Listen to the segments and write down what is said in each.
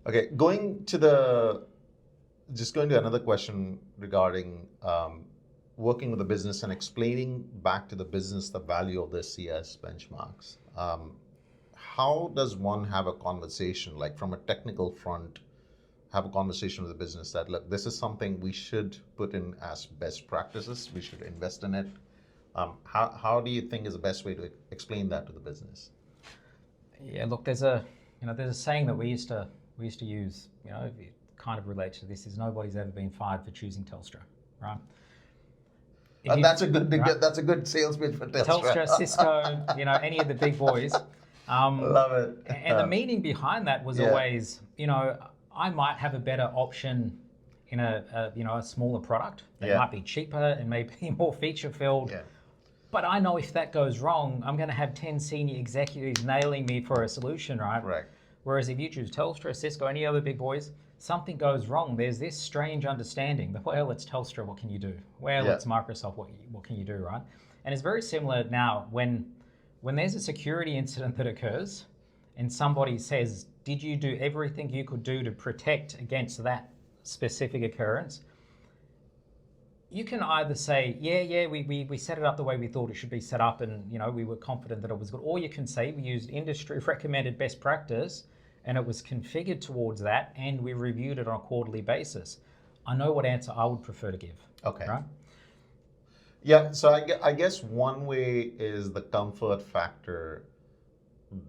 Okay, just going to another question regarding working with the business and explaining back to the business the value of the CIS benchmarks. How does one have a conversation, like from a technical front, have a conversation with the business that, look, this is something we should put in as best practices, we should invest in it. How do you think is the best way to explain that to the business? Yeah, look, there's a saying that we used to use, it kind of relates to this, is nobody's ever been fired for choosing Telstra, right? That's a good sales pitch for Telstra. Telstra, Cisco, any of the big boys. Love it. And the meaning behind that was always, I might have a better option in a smaller product that might be cheaper and maybe more feature filled. Yeah. But I know if that goes wrong, I'm going to have 10 senior executives nailing me for a solution, right? Right. Whereas if you choose Telstra, Cisco, any other big boys, something goes wrong. There's this strange understanding that, well, it's Telstra, what can you do? Well, it's Microsoft, what can you do, right? And it's very similar now when there's a security incident that occurs and somebody says, did you do everything you could do to protect against that specific occurrence? You can either say, we set it up the way we thought it should be set up and we were confident that it was good. Or you can say we used industry recommended best practice and it was configured towards that and we reviewed it on a quarterly basis. I know what answer I would prefer to give. Okay. Right? Yeah, so I guess one way is the comfort factor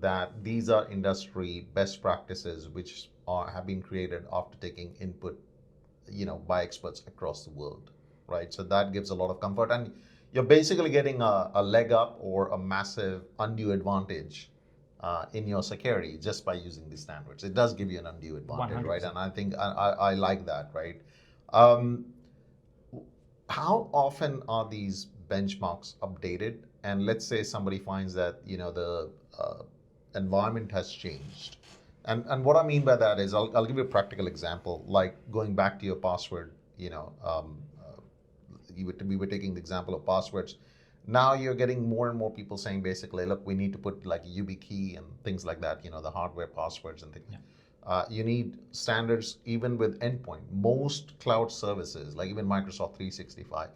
that these are industry best practices which have been created after taking input by experts across the world. Right, so that gives a lot of comfort, and you're basically getting a leg up or a massive undue advantage in your security just by using these standards. It does give you an undue advantage, 100%. Right? And I think I like that, right? How often are these benchmarks updated? And let's say somebody finds that the environment has changed, and what I mean by that is I'll give you a practical example, like going back to your password, we were taking the example of passwords. Now you're getting more and more people saying basically, look, we need to put like YubiKey and things like that, the hardware passwords and things. Yeah. You need standards even with endpoint. Most cloud services, like even Microsoft 365,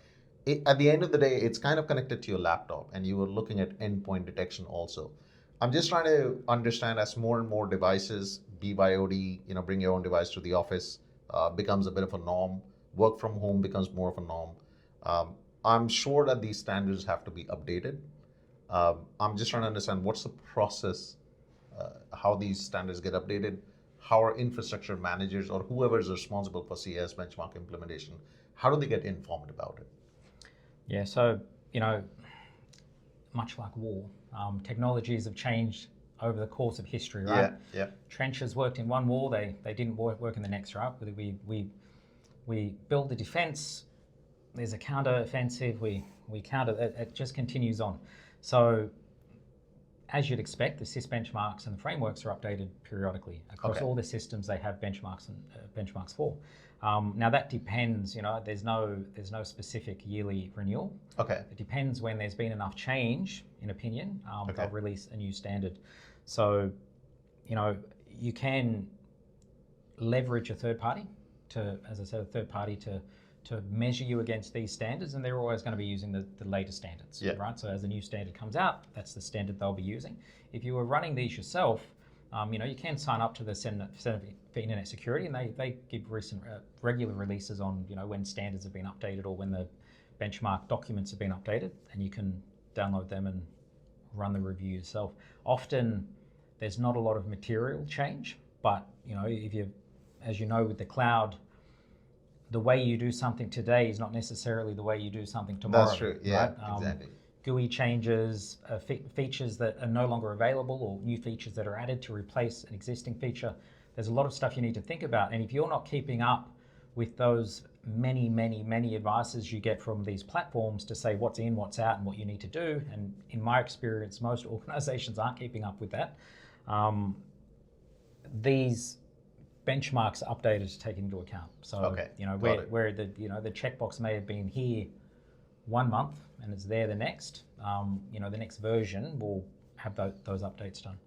at the end of the day, it's kind of connected to your laptop and you were looking at endpoint detection also. I'm just trying to understand as more and more devices, BYOD, bring your own device to the office, becomes a bit of a norm. Work from home becomes more of a norm. I'm sure that these standards have to be updated. I'm just trying to understand what's the process, how these standards get updated, how are infrastructure managers or whoever is responsible for CIS benchmark implementation, how do they get informed about it? Yeah, so, much like war, technologies have changed over the course of history, right? Yeah. Trenches worked in one war, they didn't work in the next, right? We build the defense, there's a counter-offensive, we counter, it just continues on. So, as you'd expect, the CIS benchmarks and the frameworks are updated periodically. Across all the systems they have benchmarks and benchmarks for. Now that depends, there's no specific yearly renewal. Okay. It depends when there's been enough change, in opinion, they'll release a new standard. So, you can leverage a third party to, as I said, to measure you against these standards, and they're always going to be using the latest standards, right? So as a new standard comes out, that's the standard they'll be using. If you were running these yourself, you can sign up to the Center for Internet Security, and they give regular releases on when standards have been updated or when the benchmark documents have been updated, and you can download them and run the review yourself. Often there's not a lot of material change, but if you, as you know, with the cloud, the way you do something today is not necessarily the way you do something tomorrow. That's true, yeah, right? Exactly. GUI changes, features that are no longer available or new features that are added to replace an existing feature. There's a lot of stuff you need to think about. And if you're not keeping up with those many advices you get from these platforms to say what's in, what's out, and what you need to do, and in my experience, most organizations aren't keeping up with that, these benchmarks are updated to take into account. So, where the checkbox may have been here 1 month and it's there the next, the next version will have those updates done.